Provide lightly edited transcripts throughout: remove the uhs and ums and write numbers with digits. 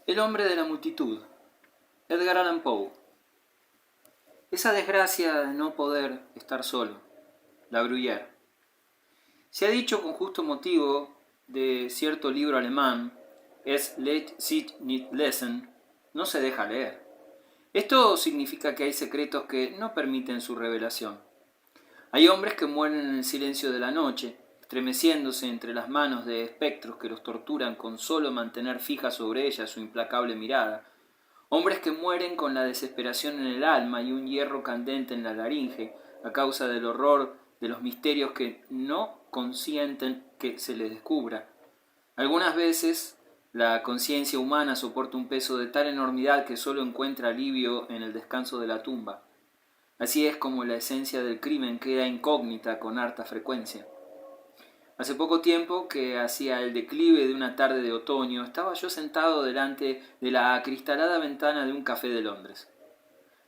El hombre de la multitud, Edgar Allan Poe. Esa desgracia de no poder estar solo, La Bruyère. Se ha dicho con justo motivo de cierto libro alemán, Es lässt sich nicht lesen, no se deja leer. Esto significa que hay secretos que no permiten su revelación. Hay hombres que mueren en el silencio de la noche, estremeciéndose entre las manos de espectros que los torturan con solo mantener fija sobre ellas su implacable mirada. Hombres que mueren con la desesperación en el alma y un hierro candente en la laringe a causa del horror de los misterios que no consienten que se les descubra. Algunas veces la conciencia humana soporta un peso de tal enormidad que solo encuentra alivio en el descanso de la tumba. Así es como la esencia del crimen queda incógnita con harta frecuencia. Hace poco tiempo, que hacia el declive de una tarde de otoño, estaba yo sentado delante de la acristalada ventana de un café de Londres.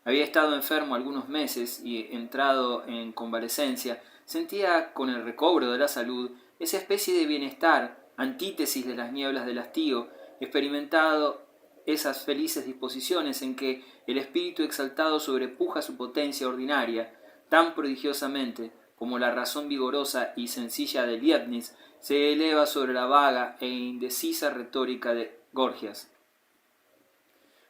Había estado enfermo algunos meses y, entrado en convalecencia, sentía con el recobro de la salud esa especie de bienestar, antítesis de las nieblas del hastío, experimentado esas felices disposiciones en que el espíritu exaltado sobrepuja su potencia ordinaria tan prodigiosamente como la razón vigorosa y sencilla de Leibniz se eleva sobre la vaga e indecisa retórica de Gorgias.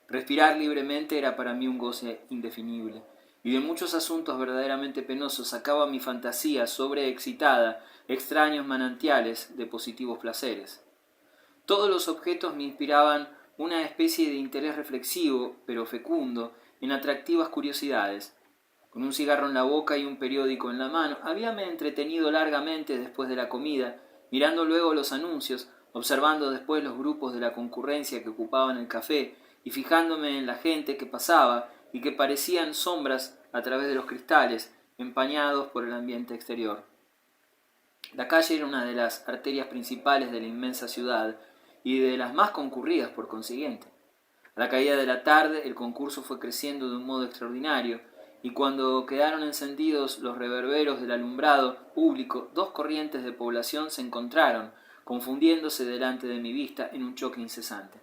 Respirar libremente era para mí un goce indefinible, y de muchos asuntos verdaderamente penosos sacaba mi fantasía sobreexcitada extraños manantiales de positivos placeres. Todos los objetos me inspiraban una especie de interés reflexivo, pero fecundo, en atractivas curiosidades. Con un cigarro en la boca y un periódico en la mano, habíame entretenido largamente después de la comida, mirando luego los anuncios, observando después los grupos de la concurrencia que ocupaban el café, y fijándome en la gente que pasaba y que parecían sombras a través de los cristales, empañados por el ambiente exterior. La calle era una de las arterias principales de la inmensa ciudad y de las más concurridas por consiguiente. A la caída de la tarde el concurso fue creciendo de un modo extraordinario, y cuando quedaron encendidos los reverberos del alumbrado público, dos corrientes de población se encontraron, confundiéndose delante de mi vista en un choque incesante.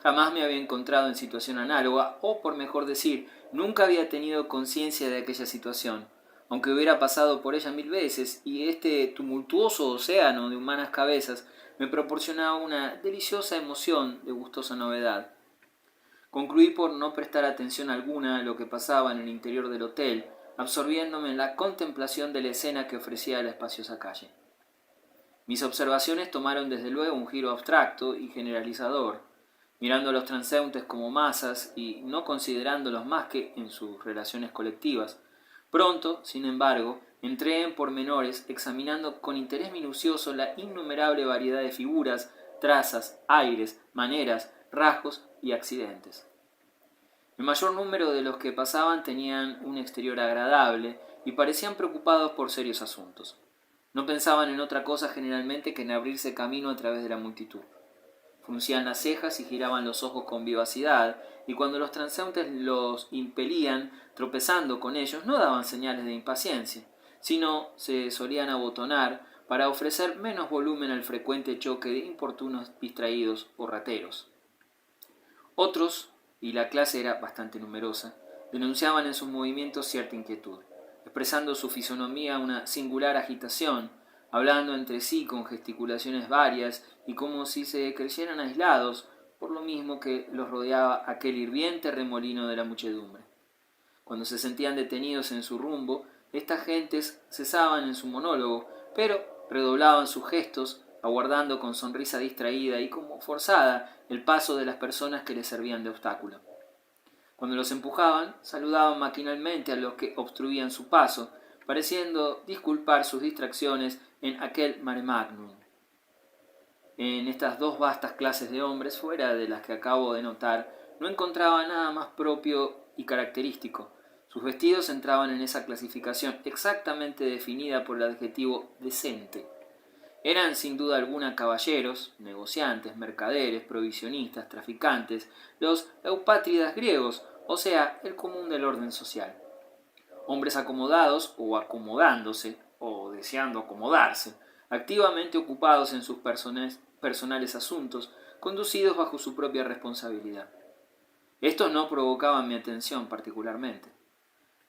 Jamás me había encontrado en situación análoga, o por mejor decir, nunca había tenido conciencia de aquella situación, aunque hubiera pasado por ella 1000 veces, y este tumultuoso océano de humanas cabezas me proporcionaba una deliciosa emoción de gustosa novedad. Concluí por no prestar atención alguna a lo que pasaba en el interior del hotel, absorbiéndome en la contemplación de la escena que ofrecía la espaciosa calle. Mis observaciones tomaron desde luego un giro abstracto y generalizador, mirando a los transeúntes como masas y no considerándolos más que en sus relaciones colectivas. Pronto, sin embargo, entré en pormenores, examinando con interés minucioso la innumerable variedad de figuras, trazas, aires, maneras, rasgos y accidentes. El mayor número de los que pasaban tenían un exterior agradable y parecían preocupados por serios asuntos. No pensaban en otra cosa generalmente que en abrirse camino a través de la multitud. Fruncían las cejas y giraban los ojos con vivacidad, y cuando los transeúntes los impelían, tropezando con ellos, no daban señales de impaciencia, sino se solían abotonar para ofrecer menos volumen al frecuente choque de importunos distraídos o rateros. Otros, y la clase era bastante numerosa, denunciaban en sus movimientos cierta inquietud, expresando su fisonomía una singular agitación, hablando entre sí con gesticulaciones varias y como si se creyeran aislados, por lo mismo que los rodeaba aquel hirviente remolino de la muchedumbre. Cuando se sentían detenidos en su rumbo, estas gentes cesaban en su monólogo, pero redoblaban sus gestos, aguardando con sonrisa distraída y como forzada el paso de las personas que les servían de obstáculo. Cuando los empujaban, saludaban maquinalmente a los que obstruían su paso, pareciendo disculpar sus distracciones en aquel mare magnum. En estas dos vastas clases de hombres, fuera de las que acabo de notar, no encontraba nada más propio y característico. Sus vestidos entraban en esa clasificación exactamente definida por el adjetivo decente. Eran sin duda alguna caballeros, negociantes, mercaderes, provisionistas, traficantes, los eupátridas griegos, o sea, el común del orden social. Hombres acomodados o acomodándose, o deseando acomodarse, activamente ocupados en sus personales asuntos, conducidos bajo su propia responsabilidad. Estos no provocaban mi atención particularmente.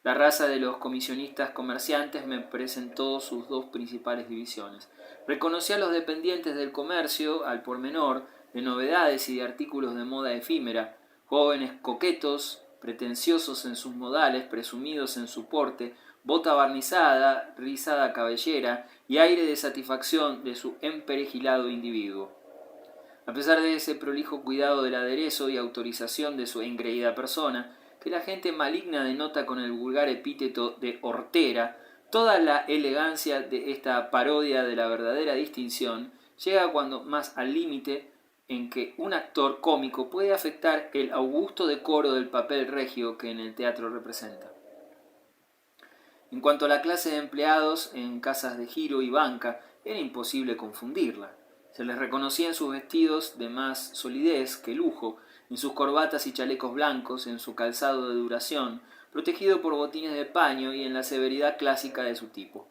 La raza de los comisionistas comerciantes me presentó sus dos principales divisiones. Reconocí a los dependientes del comercio al por menor, de novedades y de artículos de moda efímera, jóvenes coquetos, pretenciosos en sus modales, presumidos en su porte, bota barnizada, rizada cabellera y aire de satisfacción de su emperejilado individuo. A pesar de ese prolijo cuidado del aderezo y autorización de su engreída persona, que la gente maligna denota con el vulgar epíteto de hortera, toda la elegancia de esta parodia de la verdadera distinción llega cuando más al límite en que un actor cómico puede afectar el augusto decoro del papel regio que en el teatro representa. En cuanto a la clase de empleados en casas de giro y banca, era imposible confundirla. Se les reconocía en sus vestidos de más solidez que lujo, en sus corbatas y chalecos blancos, en su calzado de duración, protegido por botines de paño y en la severidad clásica de su tipo.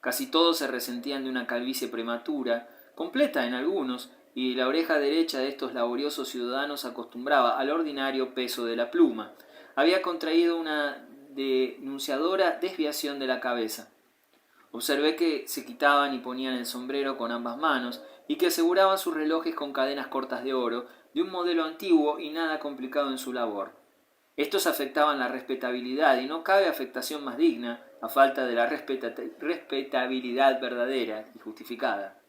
Casi todos se resentían de una calvicie prematura, completa en algunos, y la oreja derecha de estos laboriosos ciudadanos acostumbraba al ordinario peso de la pluma. Había contraído una denunciadora desviación de la cabeza. Observé que se quitaban y ponían el sombrero con ambas manos y que aseguraban sus relojes con cadenas cortas de oro, de un modelo antiguo y nada complicado en su labor. Estos afectaban la respetabilidad y no cabe afectación más digna, a falta de la respetabilidad verdadera y justificada.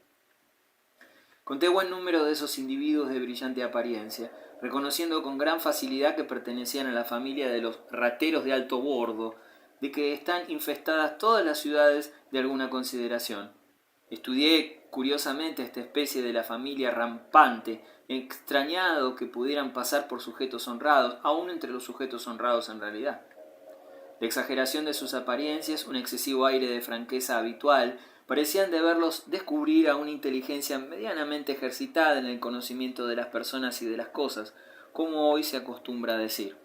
Conté buen número de esos individuos de brillante apariencia, reconociendo con gran facilidad que pertenecían a la familia de los rateros de alto bordo, de que están infestadas todas las ciudades de alguna consideración. Estudié curiosamente esta especie de la familia rampante, extrañado que pudieran pasar por sujetos honrados, aun entre los sujetos honrados en realidad. La exageración de sus apariencias, un excesivo aire de franqueza habitual, parecían deberlos descubrir a una inteligencia medianamente ejercitada en el conocimiento de las personas y de las cosas, como hoy se acostumbra a decir.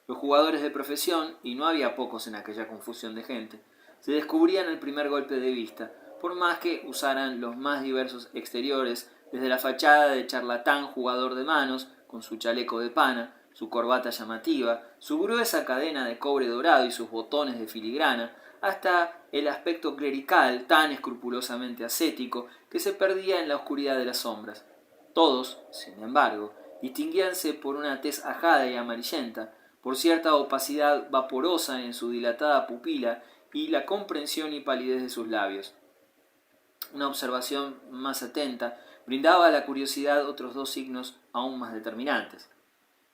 Los jugadores de profesión, y no había pocos en aquella confusión de gente, se descubrían al primer golpe de vista, por más que usaran los más diversos exteriores, desde la fachada de charlatán jugador de manos, con su chaleco de pana, su corbata llamativa, su gruesa cadena de cobre dorado y sus botones de filigrana, hasta el aspecto clerical tan escrupulosamente ascético que se perdía en la oscuridad de las sombras. Todos, sin embargo, distinguíanse por una tez ajada y amarillenta, por cierta opacidad vaporosa en su dilatada pupila y la comprensión y palidez de sus labios. Una observación más atenta brindaba a la curiosidad otros dos signos aún más determinantes: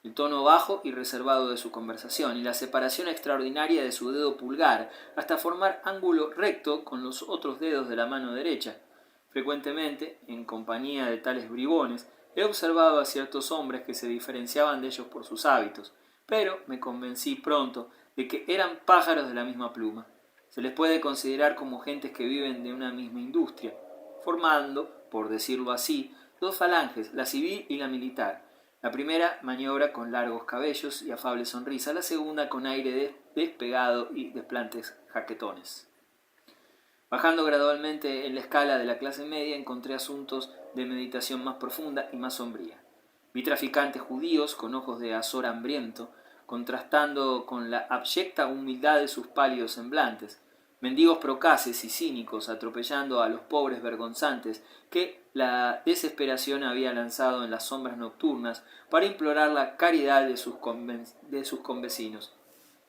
el tono bajo y reservado de su conversación y la separación extraordinaria de su dedo pulgar hasta formar ángulo recto con los otros dedos de la mano derecha. Frecuentemente, en compañía de tales bribones, he observado a ciertos hombres que se diferenciaban de ellos por sus hábitos, pero me convencí pronto de que eran pájaros de la misma pluma. Se les puede considerar como gentes que viven de una misma industria, formando, por decirlo así, dos falanges, la civil y la militar. La primera maniobra con largos cabellos y afable sonrisa, la segunda con aire despegado y desplantes jaquetones. Bajando gradualmente en la escala de la clase media, encontré asuntos de meditación más profunda y más sombría. Vi traficantes judíos con ojos de azor hambriento, contrastando con la abyecta humildad de sus pálidos semblantes, mendigos procaces y cínicos atropellando a los pobres vergonzantes que la desesperación había lanzado en las sombras nocturnas para implorar la caridad de sus convecinos.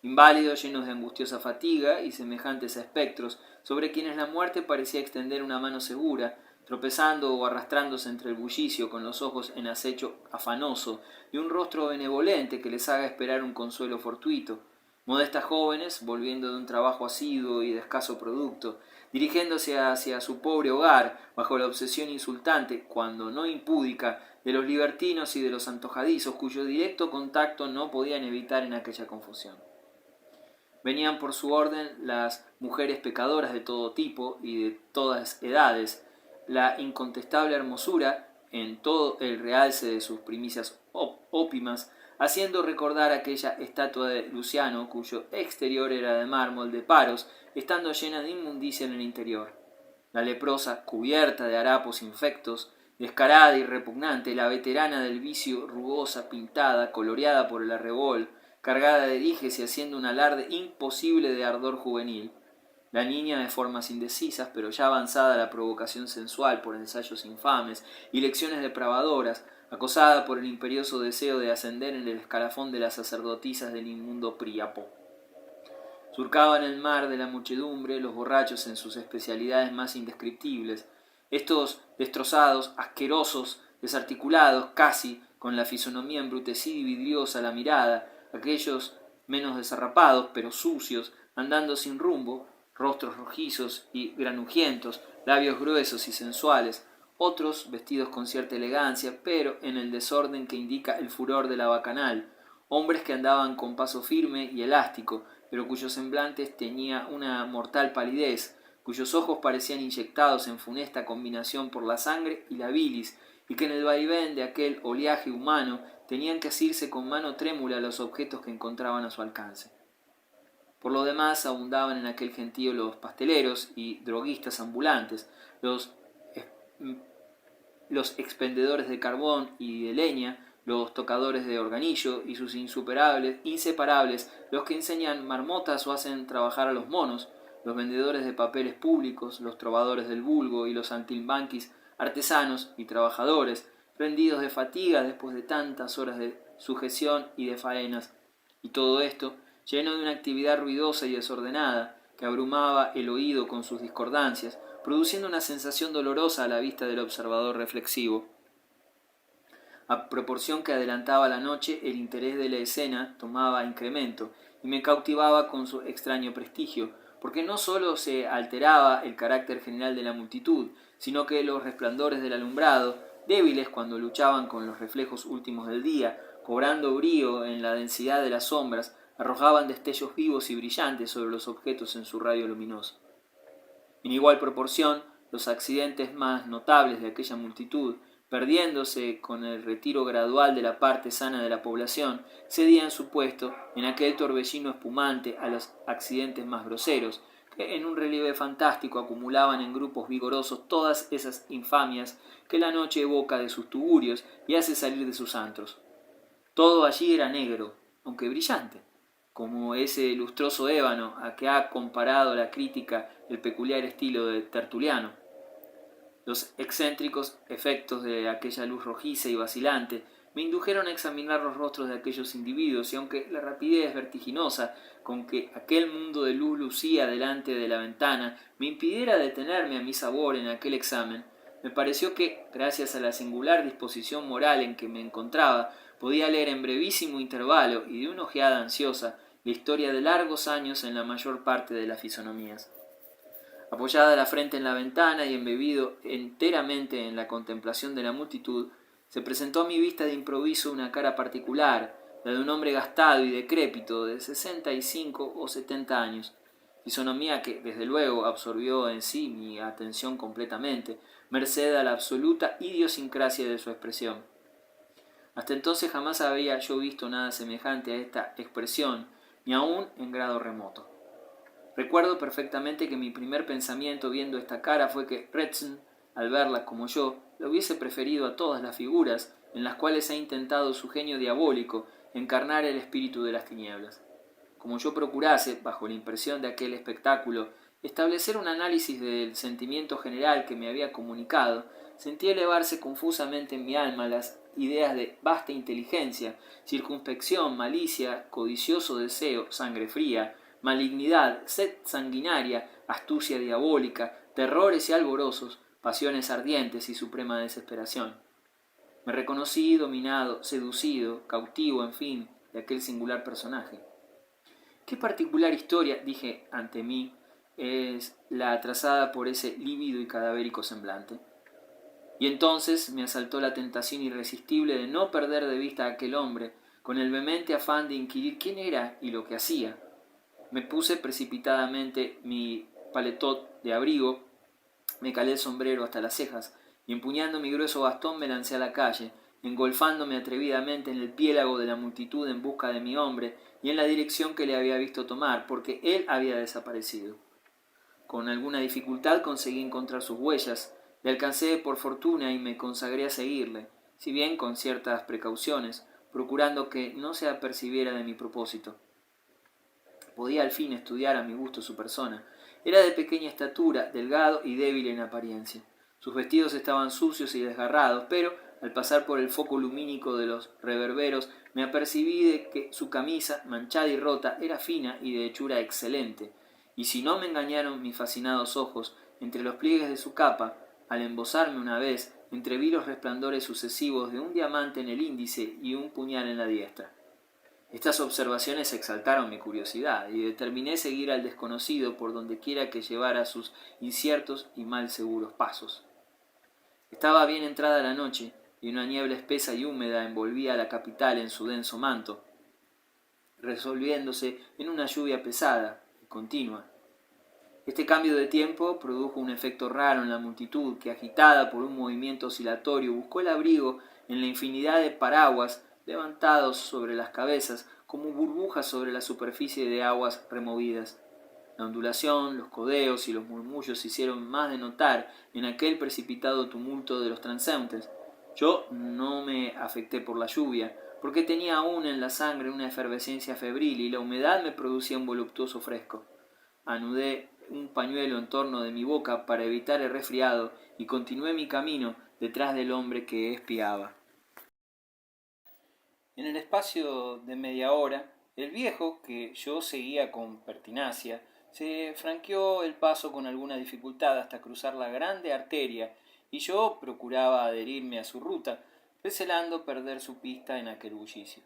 Inválidos llenos de angustiosa fatiga y semejantes a espectros, sobre quienes la muerte parecía extender una mano segura, tropezando o arrastrándose entre el bullicio con los ojos en acecho afanoso y un rostro benevolente que les haga esperar un consuelo fortuito. Modestas jóvenes, volviendo de un trabajo asiduo y de escaso producto, dirigiéndose hacia su pobre hogar bajo la obsesión insultante, cuando no impúdica, de los libertinos y de los antojadizos, cuyo directo contacto no podían evitar en aquella confusión. Venían por su orden las mujeres pecadoras de todo tipo y de todas edades, la incontestable hermosura, en todo el realce de sus primicias ópimas, haciendo recordar aquella estatua de Luciano, cuyo exterior era de mármol de Paros, estando llena de inmundicia en el interior. La leprosa, cubierta de harapos infectos, Descarada y repugnante, la veterana del vicio, rugosa, pintada, coloreada por el arrebol, cargada de dijes y haciendo un alarde imposible de ardor juvenil. La niña de formas indecisas, pero ya avanzada a la provocación sensual por ensayos infames y lecciones depravadoras, acosada por el imperioso deseo de ascender en el escalafón de las sacerdotisas del inmundo Príapo. Surcaban el mar de la muchedumbre los borrachos en sus especialidades más indescriptibles, estos destrozados, asquerosos, desarticulados, casi, con la fisonomía embrutecida y vidriosa a la mirada, aquellos menos desarrapados, pero sucios, andando sin rumbo, rostros rojizos y granujientos, labios gruesos y sensuales, otros vestidos con cierta elegancia, pero en el desorden que indica el furor de la bacanal, hombres que andaban con paso firme y elástico, pero cuyos semblantes tenía una mortal palidez, cuyos ojos parecían inyectados en funesta combinación por la sangre y la bilis, y que en el vaivén de aquel oleaje humano tenían que asirse con mano trémula los objetos que encontraban a su alcance. Por lo demás abundaban en aquel gentío los pasteleros y droguistas ambulantes, los expendedores de carbón y de leña, los tocadores de organillo y sus inseparables, los que enseñan marmotas o hacen trabajar a los monos, los vendedores de papeles públicos, los trovadores del vulgo y los antilbanquis artesanos y trabajadores, rendidos de fatiga después de tantas horas de sujeción y de faenas, y todo esto lleno de una actividad ruidosa y desordenada que abrumaba el oído con sus discordancias, produciendo una sensación dolorosa a la vista del observador reflexivo. A proporción que adelantaba la noche, el interés de la escena tomaba incremento y me cautivaba con su extraño prestigio, porque no sólo se alteraba el carácter general de la multitud, sino que los resplandores del alumbrado, débiles cuando luchaban con los reflejos últimos del día, cobrando brío en la densidad de las sombras, arrojaban destellos vivos y brillantes sobre los objetos en su radio luminoso. En igual proporción, los accidentes más notables de aquella multitud, perdiéndose con el retiro gradual de la parte sana de la población, cedían su puesto en aquel torbellino espumante a los accidentes más groseros, que en un relieve fantástico acumulaban en grupos vigorosos todas esas infamias que la noche evoca de sus tugurios y hace salir de sus antros. Todo allí era negro, aunque brillante, como ese lustroso ébano a que ha comparado la crítica el peculiar estilo de Tertuliano. Los excéntricos efectos de aquella luz rojiza y vacilante me indujeron a examinar los rostros de aquellos individuos, y aunque la rapidez vertiginosa con que aquel mundo de luz lucía delante de la ventana me impidiera detenerme a mi sabor en aquel examen, me pareció que, gracias a la singular disposición moral en que me encontraba, podía leer en brevísimo intervalo y de una ojeada ansiosa la historia de largos años en la mayor parte de las fisonomías. Apoyada la frente en la ventana y embebido enteramente en la contemplación de la multitud, se presentó a mi vista de improviso una cara particular, la de un hombre gastado y decrépito de 65 o 70 años, fisonomía que desde luego absorbió en sí mi atención completamente, merced a la absoluta idiosincrasia de su expresión. Hasta entonces jamás había yo visto nada semejante a esta expresión, ni aun en grado remoto. Recuerdo perfectamente que mi primer pensamiento viendo esta cara fue que Rebsen, al verla como yo, la hubiese preferido a todas las figuras en las cuales ha intentado su genio diabólico encarnar el espíritu de las tinieblas. Como yo procurase, bajo la impresión de aquel espectáculo, establecer un análisis del sentimiento general que me había comunicado, sentí elevarse confusamente en mi alma las ideas de vasta inteligencia, circunspección, malicia, codicioso deseo, sangre fría, malignidad, sed sanguinaria, astucia diabólica, terrores y alborozos, pasiones ardientes y suprema desesperación. Me reconocí dominado, seducido, cautivo, en fin, de aquel singular personaje. ¿Qué particular historia, dije ante mí, es la trazada por ese lívido y cadavérico semblante? Y entonces me asaltó la tentación irresistible de no perder de vista a aquel hombre, con el vehemente afán de inquirir quién era y lo que hacía. Me puse precipitadamente mi paletot de abrigo, me calé el sombrero hasta las cejas, y empuñando mi grueso bastón me lancé a la calle, engolfándome atrevidamente en el piélago de la multitud en busca de mi hombre y en la dirección que le había visto tomar, porque él había desaparecido. Con alguna dificultad conseguí encontrar sus huellas, Le alcancé por fortuna y me consagré a seguirle, si bien con ciertas precauciones, procurando que no se apercibiera de mi propósito. Podía al fin estudiar a mi gusto su persona. Era de pequeña estatura, delgado y débil en apariencia. Sus vestidos estaban sucios y desgarrados, pero al pasar por el foco lumínico de los reverberos me apercibí de que su camisa, manchada y rota, era fina y de hechura excelente, y si no me engañaron mis fascinados ojos, entre los pliegues de su capa, al embosarme una vez, entreví los resplandores sucesivos de un diamante en el índice y un puñal en la diestra. Estas observaciones exaltaron mi curiosidad y determiné seguir al desconocido por donde quiera que llevara sus inciertos y mal seguros pasos. Estaba bien entrada la noche y una niebla espesa y húmeda envolvía la capital en su denso manto, resolviéndose en una lluvia pesada y continua. Este cambio de tiempo produjo un efecto raro en la multitud que, agitada por un movimiento oscilatorio, buscó el abrigo en la infinidad de paraguas levantados sobre las cabezas como burbujas sobre la superficie de aguas removidas. La ondulación, los codeos y los murmullos se hicieron más de notar en aquel precipitado tumulto de los transeúntes. Yo no me afecté por la lluvia, porque tenía aún en la sangre una efervescencia febril y la humedad me producía un voluptuoso fresco. Anudé un pañuelo en torno de mi boca para evitar el resfriado y continué mi camino detrás del hombre que espiaba. En el espacio de media hora, el viejo, que yo seguía con pertinacia, se franqueó el paso con alguna dificultad hasta cruzar la grande arteria, y yo procuraba adherirme a su ruta, recelando perder su pista en aquel bullicio.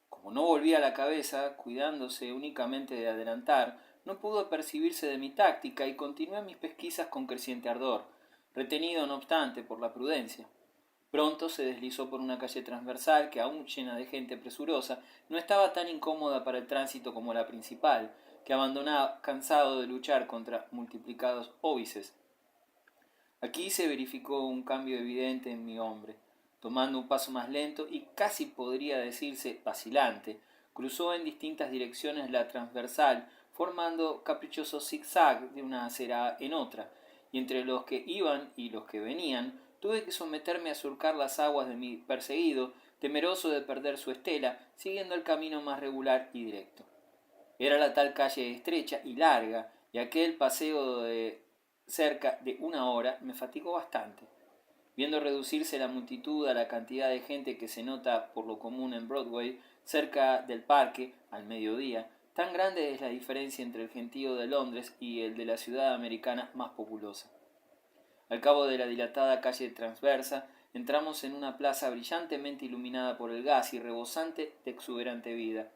Como no volvía la cabeza, cuidándose únicamente de adelantar, no pudo apercibirse de mi táctica y continué mis pesquisas con creciente ardor, retenido no obstante por la prudencia. Pronto se deslizó por una calle transversal que, aún llena de gente presurosa, no estaba tan incómoda para el tránsito como la principal, que abandonaba cansado de luchar contra multiplicados óbices. Aquí se verificó un cambio evidente en mi hombre. Tomando un paso más lento y casi podría decirse vacilante, cruzó en distintas direcciones la transversal, formando caprichosos zigzag de una acera en otra, y entre los que iban y los que venían, tuve que someterme a surcar las aguas de mi perseguido, temeroso de perder su estela, siguiendo el camino más regular y directo. Era la tal calle estrecha y larga, y aquel paseo de cerca de una hora me fatigó bastante. Viendo reducirse la multitud a la cantidad de gente que se nota por lo común en Broadway, cerca del parque, al mediodía, tan grande es la diferencia entre el gentío de Londres y el de la ciudad americana más populosa. Al cabo de la dilatada calle transversa, entramos en una plaza brillantemente iluminada por el gas y rebosante de exuberante vida.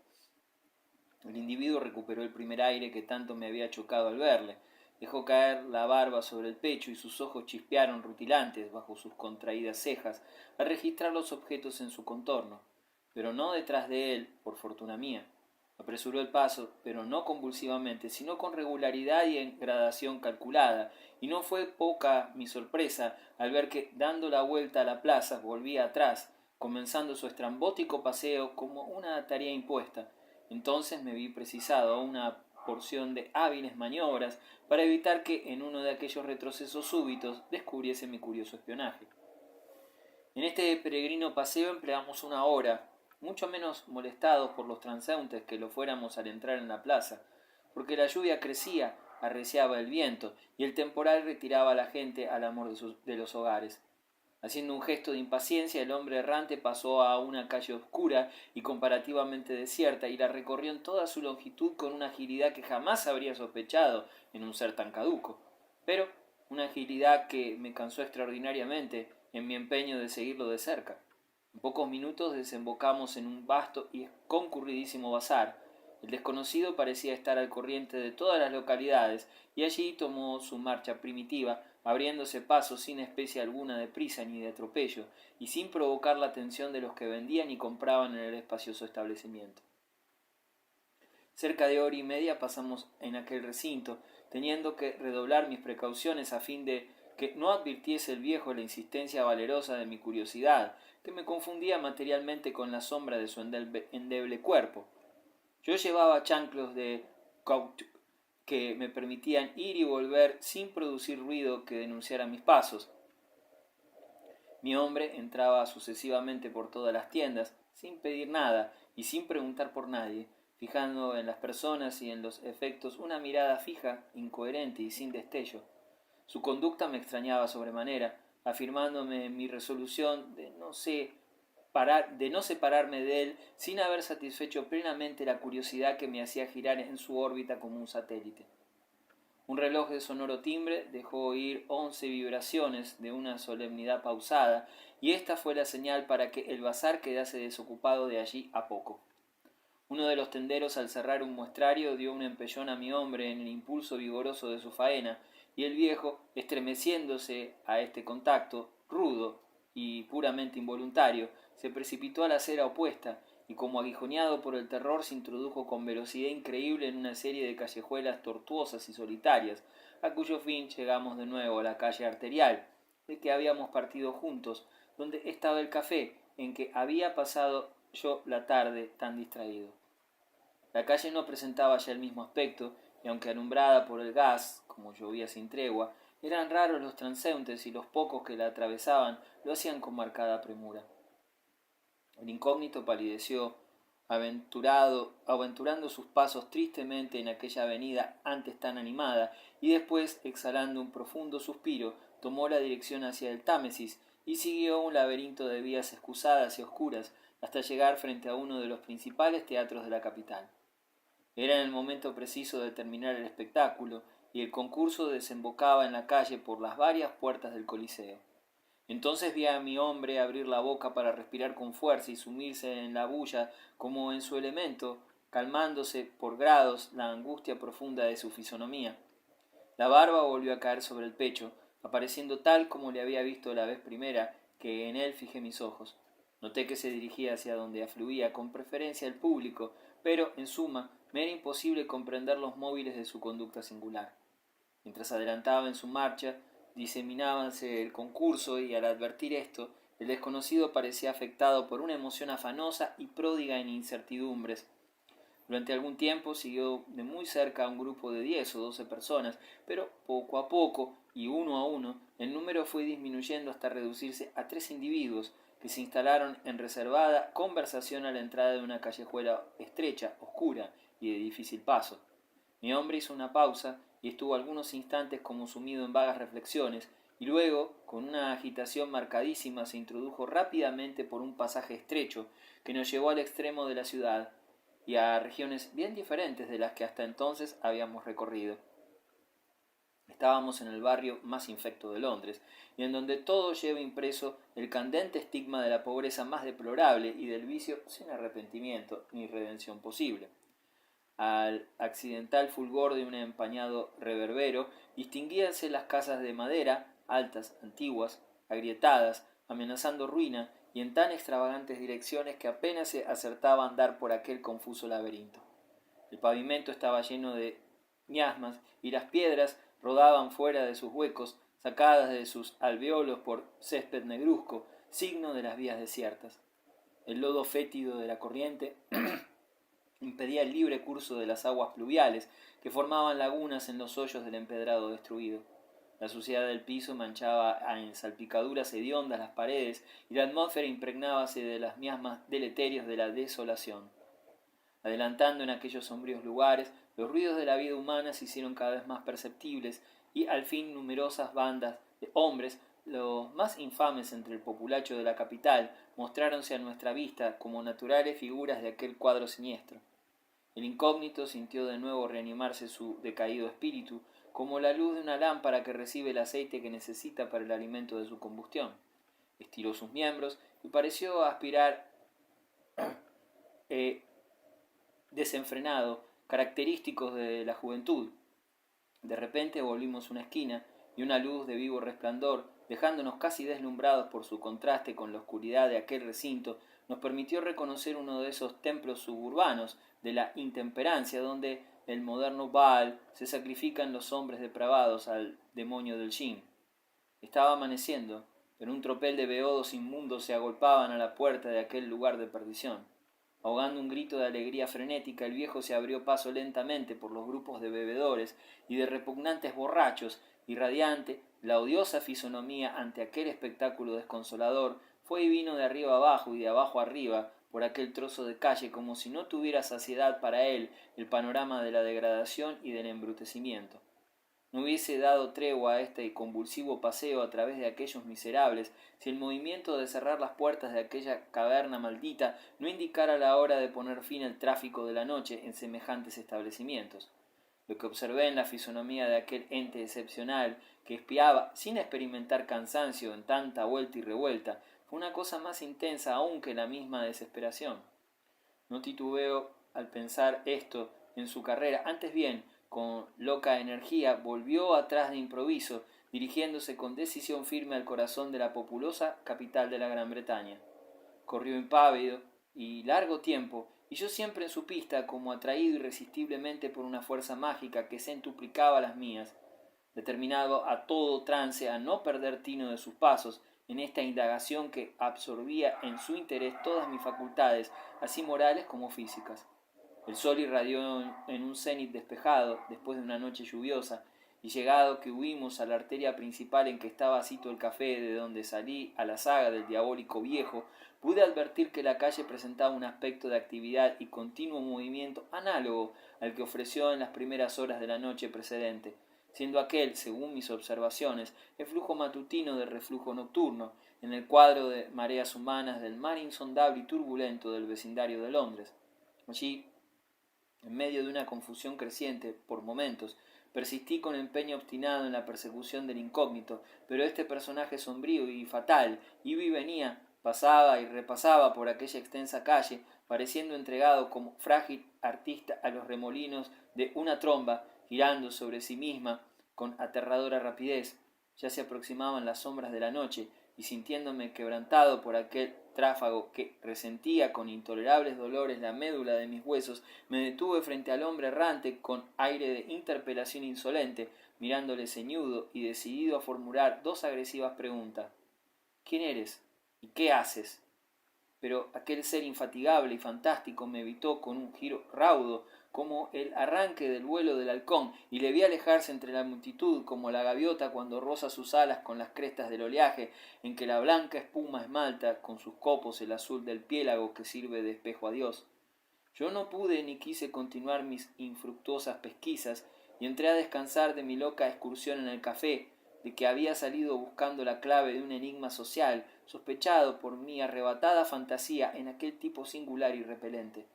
El individuo recuperó el primer aire que tanto me había chocado al verle. Dejó caer la barba sobre el pecho y sus ojos chispearon rutilantes bajo sus contraídas cejas al registrar los objetos en su contorno, pero no detrás de él, por fortuna mía. Apresuró el paso, pero no convulsivamente, sino con regularidad y en gradación calculada, y no fue poca mi sorpresa al ver que, dando la vuelta a la plaza, volvía atrás, comenzando su estrambótico paseo como una tarea impuesta. Entonces me vi precisado a una porción de hábiles maniobras para evitar que en uno de aquellos retrocesos súbitos descubriese mi curioso espionaje. En este peregrino paseo empleamos una hora, mucho menos molestados por los transeúntes que lo fuéramos al entrar en la plaza, porque la lluvia crecía, arreciaba el viento, y el temporal retiraba a la gente al amor de los hogares. Haciendo un gesto de impaciencia, el hombre errante pasó a una calle oscura y comparativamente desierta, y la recorrió en toda su longitud con una agilidad que jamás habría sospechado en un ser tan caduco, pero una agilidad que me cansó extraordinariamente en mi empeño de seguirlo de cerca. En pocos minutos desembocamos en un vasto y concurridísimo bazar. El desconocido parecía estar al corriente de todas las localidades, y allí tomó su marcha primitiva, abriéndose paso sin especie alguna de prisa ni de atropello, y sin provocar la atención de los que vendían y compraban en el espacioso establecimiento. Cerca de hora y media pasamos en aquel recinto, teniendo que redoblar mis precauciones a fin de que no advirtiese el viejo la insistencia valerosa de mi curiosidad, que me confundía materialmente con la sombra de su endeble cuerpo. Yo llevaba chanclos de caucho que me permitían ir y volver sin producir ruido que denunciara mis pasos. Mi hombre entraba sucesivamente por todas las tiendas, sin pedir nada y sin preguntar por nadie, fijando en las personas y en los efectos una mirada fija, incoherente y sin destello. Su conducta me extrañaba sobremanera, afirmándome mi resolución de no separarme de él sin haber satisfecho plenamente la curiosidad que me hacía girar en su órbita como un satélite. Un reloj de sonoro timbre dejó oír 11 vibraciones de una solemnidad pausada, y esta fue la señal para que el bazar quedase desocupado de allí a poco. Uno de los tenderos, al cerrar un muestrario, dio un empellón a mi hombre en el impulso vigoroso de su faena, y el viejo, estremeciéndose a este contacto, rudo y puramente involuntario, se precipitó a la acera opuesta, y como aguijoneado por el terror se introdujo con velocidad increíble en una serie de callejuelas tortuosas y solitarias, a cuyo fin llegamos de nuevo a la calle arterial, de que habíamos partido juntos, donde estaba el café en que había pasado yo la tarde tan distraído. La calle no presentaba ya el mismo aspecto, y aunque alumbrada por el gas, como llovía sin tregua, eran raros los transeúntes y los pocos que la atravesaban lo hacían con marcada premura. El incógnito palideció, aventurando sus pasos tristemente en aquella avenida antes tan animada, y después, exhalando un profundo suspiro, tomó la dirección hacia el Támesis y siguió un laberinto de vías excusadas y oscuras hasta llegar frente a uno de los principales teatros de la capital. Era en el momento preciso de terminar el espectáculo, y el concurso desembocaba en la calle por las varias puertas del Coliseo. Entonces vi a mi hombre abrir la boca para respirar con fuerza y sumirse en la bulla como en su elemento, calmándose por grados la angustia profunda de su fisonomía. La barba volvió a caer sobre el pecho, apareciendo tal como le había visto la vez primera que en él fijé mis ojos. Noté que se dirigía hacia donde afluía con preferencia el público, pero, en suma, me era imposible comprender los móviles de su conducta singular. Mientras adelantaba en su marcha, diseminábase el concurso, y al advertir esto, el desconocido parecía afectado por una emoción afanosa y pródiga en incertidumbres. Durante algún tiempo siguió de muy cerca a un grupo de 10 o 12 personas, pero poco a poco y uno a uno el número fue disminuyendo hasta reducirse a 3 individuos que se instalaron en reservada conversación a la entrada de una callejuela estrecha, oscura y de difícil paso. Mi hombre hizo una pausa y estuvo algunos instantes como sumido en vagas reflexiones, y luego, con una agitación marcadísima, se introdujo rápidamente por un pasaje estrecho que nos llevó al extremo de la ciudad y a regiones bien diferentes de las que hasta entonces habíamos recorrido. Estábamos en el barrio más infecto de Londres, y en donde todo lleva impreso el candente estigma de la pobreza más deplorable y del vicio sin arrepentimiento ni redención posible. Al accidental fulgor de un empañado reverbero distinguíanse las casas de madera, altas, antiguas, agrietadas, amenazando ruina, y en tan extravagantes direcciones que apenas se acertaba a andar por aquel confuso laberinto. El pavimento estaba lleno de miasmas, y las piedras rodaban fuera de sus huecos, sacadas de sus alveolos por césped negruzco, signo de las vías desiertas. El lodo fétido de la corriente impedía el libre curso de las aguas pluviales, que formaban lagunas en los hoyos del empedrado destruido. La suciedad del piso manchaba en salpicaduras hediondas las paredes, y la atmósfera impregnábase de las miasmas deleterios de la desolación. Adelantando en aquellos sombríos lugares, los ruidos de la vida humana se hicieron cada vez más perceptibles, y al fin numerosas bandas de hombres, los más infames entre el populacho de la capital, mostráronse a nuestra vista como naturales figuras de aquel cuadro siniestro. El incógnito sintió de nuevo reanimarse su decaído espíritu, como la luz de una lámpara que recibe el aceite que necesita para el alimento de su combustión. Estiró sus miembros y pareció aspirar desenfrenado, característicos de la juventud. De repente volvimos una esquina, y una luz de vivo resplandor, dejándonos casi deslumbrados por su contraste con la oscuridad de aquel recinto, nos permitió reconocer uno de esos templos suburbanos de la intemperancia, donde el moderno Baal se sacrifican los hombres depravados al demonio del Jinn. Estaba amaneciendo, pero un tropel de beodos inmundos se agolpaban a la puerta de aquel lugar de perdición. Ahogando un grito de alegría frenética, el viejo se abrió paso lentamente por los grupos de bebedores y de repugnantes borrachos y radiante, la odiosa fisonomía ante aquel espectáculo desconsolador fue y vino de arriba abajo y de abajo arriba por aquel trozo de calle como si no tuviera saciedad para él el panorama de la degradación y del embrutecimiento. No hubiese dado tregua a este convulsivo paseo a través de aquellos miserables si el movimiento de cerrar las puertas de aquella caverna maldita no indicara la hora de poner fin al tráfico de la noche en semejantes establecimientos. Lo que observé en la fisonomía de aquel ente excepcional que espiaba sin experimentar cansancio en tanta vuelta y revuelta fue una cosa más intensa aún que la misma desesperación. No titubeo al pensar esto en su carrera, antes bien, con loca energía, volvió atrás de improviso, dirigiéndose con decisión firme al corazón de la populosa capital de la Gran Bretaña. Corrió impávido y largo tiempo, y yo siempre en su pista, como atraído irresistiblemente por una fuerza mágica que centuplicaba las mías, determinado a todo trance a no perder tino de sus pasos, en esta indagación que absorbía en su interés todas mis facultades, así morales como físicas. El sol irradió en un cenit despejado, después de una noche lluviosa, y llegado que huimos a la arteria principal en que estaba sito el café de donde salí a la saga del diabólico viejo, pude advertir que la calle presentaba un aspecto de actividad y continuo movimiento análogo al que ofreció en las primeras horas de la noche precedente, siendo aquel, según mis observaciones, el flujo matutino del reflujo nocturno, en el cuadro de mareas humanas del mar insondable y turbulento del vecindario de Londres. Allí, en medio de una confusión creciente, por momentos, persistí con empeño obstinado en la persecución del incógnito, pero este personaje sombrío y fatal iba y venía, pasaba y repasaba por aquella extensa calle, pareciendo entregado como frágil artista a los remolinos de una tromba, girando sobre sí misma con aterradora rapidez. Ya se aproximaban las sombras de la noche, y sintiéndome quebrantado por aquel tráfago que resentía con intolerables dolores la médula de mis huesos, me detuve frente al hombre errante con aire de interpelación insolente, mirándole ceñudo y decidido a formular dos agresivas preguntas. ¿Quién eres? ¿Y qué haces? Pero aquel ser infatigable y fantástico me evitó con un giro raudo, como el arranque del vuelo del halcón, y le vi alejarse entre la multitud como la gaviota cuando roza sus alas con las crestas del oleaje, en que la blanca espuma esmalta con sus copos el azul del piélago que sirve de espejo a Dios. Yo no pude ni quise continuar mis infructuosas pesquisas, y entré a descansar de mi loca excursión en el café, de que había salido buscando la clave de un enigma social, sospechado por mi arrebatada fantasía en aquel tipo singular y repelente.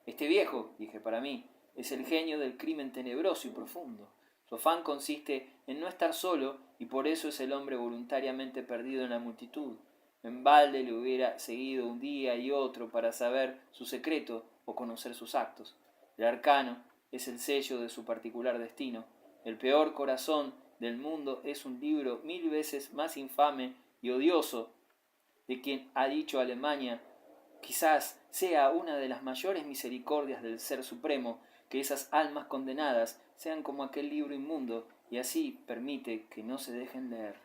Este viejo, dije para mí, es el genio del crimen tenebroso y profundo. Su afán consiste en no estar solo, y por eso es el hombre voluntariamente perdido en la multitud. En balde le hubiera seguido un día y otro para saber su secreto o conocer sus actos. El arcano es el sello de su particular destino. El peor corazón del mundo es un libro 1000 veces más infame y odioso de quien ha dicho Alemania. Quizás sea una de las mayores misericordias del Ser Supremo que esas almas condenadas sean como aquel libro inmundo, y así permite que no se dejen leer.